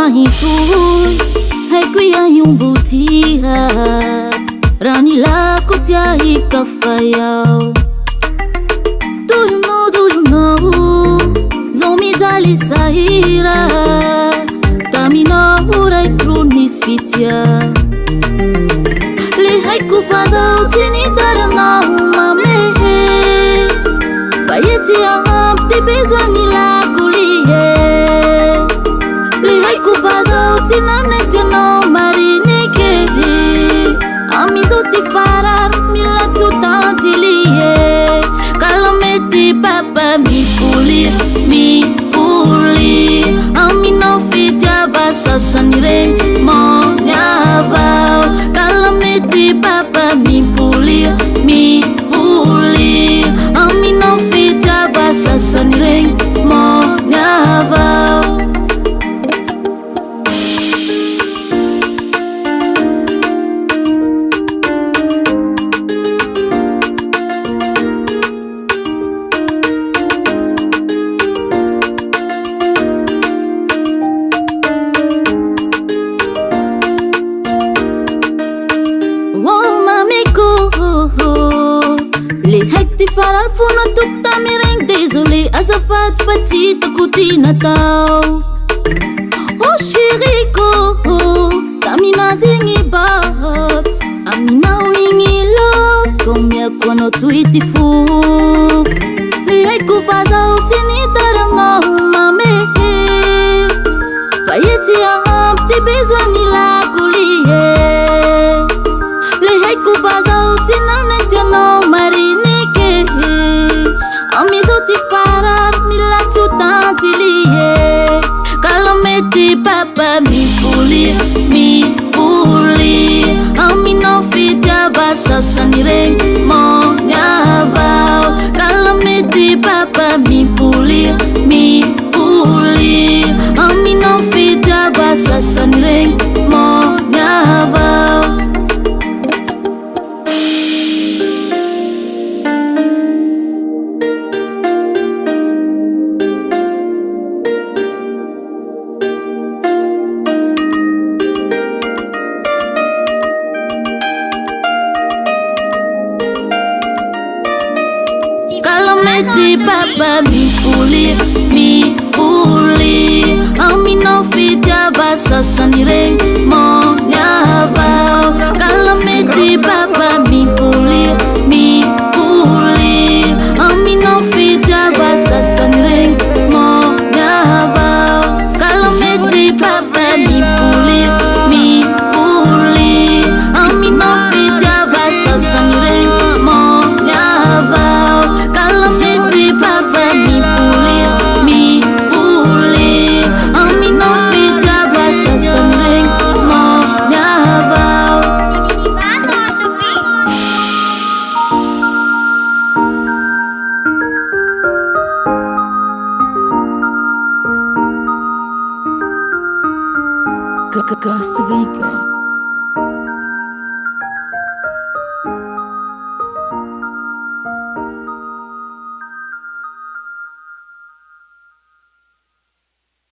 mahitoy haiko iayombotia raha ny lako tia hikafay ao toyonao zao mijaly sahira taminao raikro nisy fitia le haiko fa zao tsy nitaranao mamehe bayetia ampy ty besoigny lako lie le haiko fa zao tsy nanetianao marinike amizao ty farary mila tsotanty lie kala mety papa mipolia aminao fitiava sasany regny moniavao kala mety papa mipolia aminao fitiava sasany regny moniavao le haiko ty farary fona toko tamy regny désolé azafady fa tsy hitako ty natao oh chériko taminazy igny bab aminao igny love komiako anao toy ty fo le haiko fa zao tsy nitaragnao mamehe baetsy ampy ty besoigny lako lie le haiko fa zao tsy nanetianao marinike amizao ty farary mila tsotanty lie kala mety papa mipolia aminao fitiava sasany regny moniavao kala mety papa mipolia aminao fitiava sasany regny moniavao Calamity papa mipolia aminao fitiava sasany regny moniavao calamity papa mipolia aminao fitiava sasany regny moniavao calamity papa mipolia aminao fitiava sasany regny moniavao calamity papa mipolia aminao fitiava sasany regny moniavao Costa Rica.